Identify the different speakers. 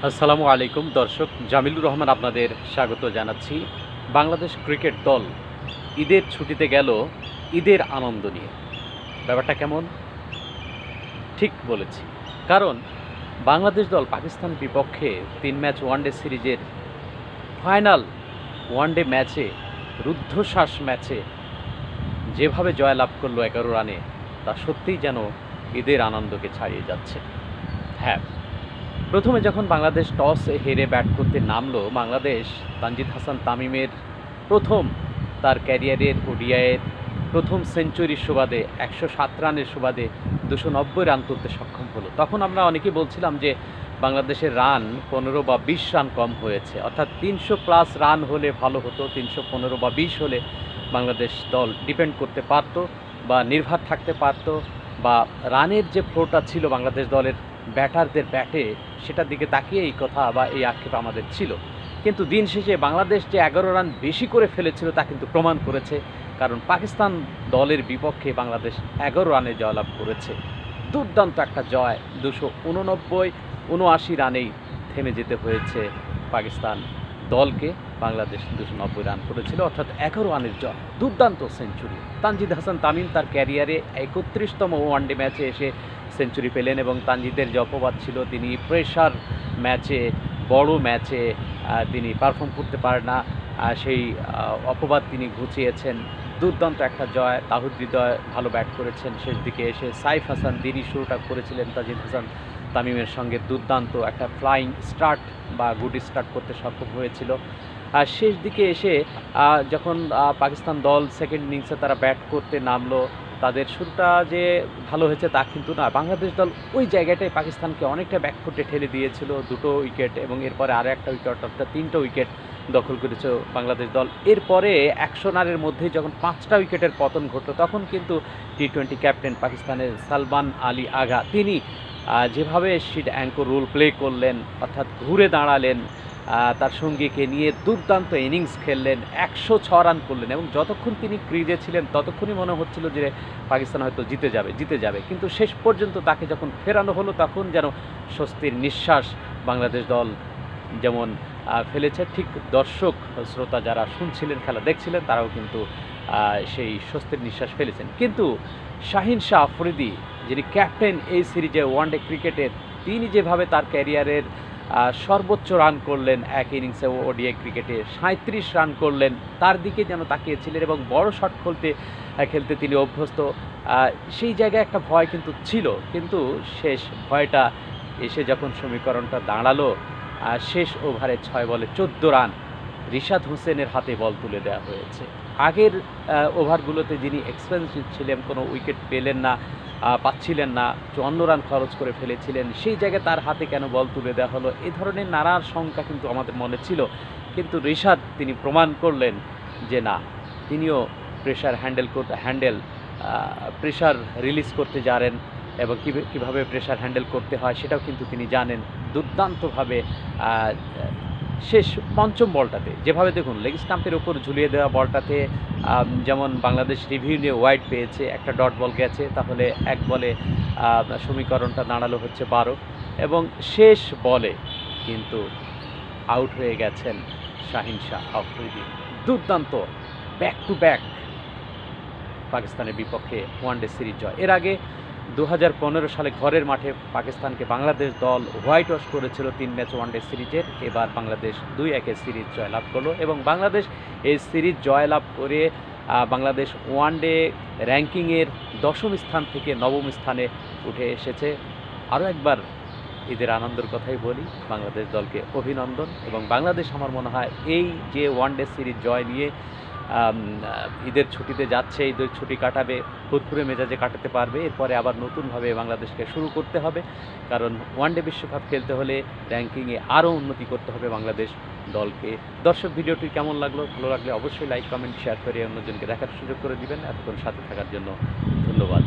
Speaker 1: আসসালামু আলাইকুম দর্শক, জামিলুর রহমান আপনাদের স্বাগত জানাচ্ছি। বাংলাদেশ ক্রিকেট দল ঈদের ছুটিতে গেল ঈদের আনন্দ নিয়ে। ব্যাপারটা কেমন? ঠিক বলেছি। কারণ বাংলাদেশ দল পাকিস্তানের বিপক্ষে ৩ ম্যাচ ওয়ানডে সিরিজের ফাইনাল ওয়ানডে ম্যাচে, রুদ্ধশ্বাস ম্যাচে যেভাবে জয়লাভ করলো ১১ রানে, তা সত্যিই যেন ঈদের আনন্দকে ছাড়িয়ে যাচ্ছে। হ্যাঁ, প্রথমে যখন বাংলাদেশ টস হেরে ব্যাট করতে নামলো, বাংলাদেশ তানজিদ হাসান তামিমের প্রথম তার ক্যারিয়ারের ওডিআইয়ের প্রথম সেঞ্চুরির সুবাদে ১০৭ রানের সুবাদে ২৯০ রান তুলতে সক্ষম হলো। তখন আমরা অনেকেই বলছিলাম যে বাংলাদেশের রান ১৫ বা ২০ রান কম হয়েছে, অর্থাৎ ৩০০+ রান হলে ভালো হতো। ৩১৫ বা ২০ হলে বাংলাদেশ দল ডিপেন্ড করতে পারত বা নির্ভর থাকতে পারত, বা রানের যে ফ্লোটা ছিল বাংলাদেশ দলের ব্যাটারদের ব্যাটে, সেটার দিকে তাকিয়ে এই কথা বা এই আক্ষেপ আমাদের ছিল। কিন্তু দিন শেষে বাংলাদেশ যে ১১ রান বেশি করে ফেলেছিল তা কিন্তু প্রমাণ করেছে। কারণ পাকিস্তান দলের বিপক্ষে বাংলাদেশ ১১ রানে জয়লাভ করেছে। দুর্দান্ত একটা জয়। ২৮৯ রানেই থেমে যেতে হয়েছে পাকিস্তান দলকে। বাংলাদেশ ২৯০ রান করেছিল, অর্থাৎ ১১ রানের জয়। দুর্দান্ত সেঞ্চুরি। তানজিদ হাসান তামিম তার ক্যারিয়ারে ৩১তম ওয়ানডে ম্যাচে এসে সেঞ্চুরি পেলেন, এবং তানজিদের যে অপবাদ ছিল তিনি প্রেশার ম্যাচে, বড় ম্যাচে তিনি পারফর্ম করতে পারেন না, সেই অপবাদ তিনি ঘুচিয়েছেন। দুর্দান্ত একটা জয়। তাহিদ হৃদয় ভালো ব্যাট করেছেন শেষ দিকে এসে। সাইফ হাসান দিনই শুরুটা করেছিলেন তানজিদ হাসান তামিমের সঙ্গে। দুর্দান্ত একটা ফ্লাইং স্টার্ট বা গুড স্টার্ট করতে সক্ষম হয়েছিল। আর শেষ দিকে এসে যখন পাকিস্তান দল সেকেন্ড ইনিংসে তারা ব্যাট করতে নামলো, তাদের শুরুটা যে ভালো হয়েছে তা কিন্তু না। বাংলাদেশ দল ওই জায়গাটায় পাকিস্তানকে অনেকটা ব্যাকফুটে ঠেলে দিয়েছিল। ২টো উইকেট এবং এরপরে আরও একটা উইকেট, অর্থাৎ 3টা উইকেট দখল করেছে বাংলাদেশ দল। এরপরে ১০০ রানের মধ্যে যখন 5টা উইকেটের পতন ঘটল, তখন কিন্তু টি-20 ক্যাপ্টেন পাকিস্তানের সালমান আলী আগা তিনি যেভাবে শিট অ্যাঙ্কর রোল প্লে করলেন, অর্থাৎ ঘুরে দাঁড়ালেন, তার সঙ্গীকে নিয়ে দুর্দান্ত ইনিংস খেললেন, ১০৬ রান করলেন, এবং যতক্ষণ তিনি ক্রিজে ছিলেন ততক্ষণই মনে হচ্ছিল যে পাকিস্তান হয়তো জিতে যাবে। কিন্তু শেষ পর্যন্ত তাকে যখন ফেরানো হলো, তখন যেন স্বস্তির নিঃশ্বাস বাংলাদেশ দল যেমন ফেলেছে, ঠিক দর্শক শ্রোতা যারা শুনছিলেন, খেলা দেখছিলেন, তারাও কিন্তু সেই স্বস্তির নিঃশ্বাস ফেলেছেন। কিন্তু শাহিন শাহ আফ্রিদি, যিনি ক্যাপ্টেন এই সিরিজে ওয়ানডে ক্রিকেটের, তিনি যেভাবে তার ক্যারিয়ারের সর্বোচ্চ রান করলেন এক ইনিংসে ওডিআই ক্রিকেটে, ৩৭ রান করলেন, তার দিকে যেন তাকিয়েছিলেন, এবং বড় শট খেলতে তিনি অভ্যস্ত। সেই জায়গায় একটা ভয় কিন্তু ছিল, কিন্তু শেষ ভয়টা এসে যখন সমীকরণটা দাঁড়ালো, শেষ ওভারে ৬ বলে ১৪ রান রিশাদ হোসেনের হাতে বল তুলে দেওয়া হয়েছে। আগের ওভারগুলোতে যিনি এক্সপেন্সিভ ছিলেন, কোনো উইকেট পাচ্ছিলেন না, ৫৪ রান খরচ করে ফেলেছিলেন, সেই জায়গায় তার হাতে কেন বল তুলে দেওয়া হলো, এ ধরনের নানার শঙ্কা কিন্তু আমাদের মনে ছিল। কিন্তু রিশাদ তিনি প্রমাণ করলেন যে না, তিনিও প্রেশার প্রেশার রিলিজ করতে জানেন, এবং কীভাবে প্রেশার হ্যান্ডেল করতে হয় সেটাও কিন্তু তিনি জানেন। দুর্দান্তভাবে শেষ পঞ্চম বলটাতে যেভাবে দেখুন লেগ স্টাম্পের ওপর ঝুলিয়ে দেওয়া বলটাতে যেমন বাংলাদেশ রিভিউ নিয়ে ওয়াইড পেয়েছে, একটা ডট বল গেছে, তাহলে এক বলে সমীকরণটা দাঁড়ালো হচ্ছে ১২, এবং শেষ বলে কিন্তু আউট হয়ে গেছেন শাহিন শাহ আফ্রিদি। দুর্দান্ত ব্যাক টু ব্যাক পাকিস্তানের বিপক্ষে ওয়ানডে সিরিজ জয়। এর আগে ২০১৫ সালে ঘরের মাঠে পাকিস্তানকে বাংলাদেশ দল হোয়াইট ওয়াশ করেছিল ৩ ম্যাচ ওয়ানডে সিরিজের। এবার বাংলাদেশ ২-১ সিরিজ জয়লাভ করলো, এবং বাংলাদেশ এই সিরিজ জয়লাভ করে বাংলাদেশ ওয়ানডে র্যাঙ্কিংয়ের ১০ম স্থান থেকে ৯ম স্থানে উঠে এসেছে। আরও একবার ঈদের আনন্দের কথাই বলি, বাংলাদেশ দলকে অভিনন্দন। এবং বাংলাদেশ আমার মনে হয় এই যে ওয়ানডে সিরিজ জয় নিয়ে ঈদের ছুটিতে যাচ্ছে, ঈদের ছুটি কাটাবে, ফুরফুরে মেজাজে কাটাতে পারবে। এরপরে আবার নতুনভাবে বাংলাদেশকে শুরু করতে হবে, কারণ ওয়ানডে বিশ্বকাপ খেলতে হলে র্যাঙ্কিংয়ে আরও উন্নতি করতে হবে বাংলাদেশ দলকে। দর্শক, ভিডিওটি কেমন লাগলো? ভালো লাগলে অবশ্যই লাইক, কমেন্ট, শেয়ার করে অন্যজনকে দেখার সুযোগ করে দিবেন। এতক্ষণ সাথে থাকার জন্য ধন্যবাদ।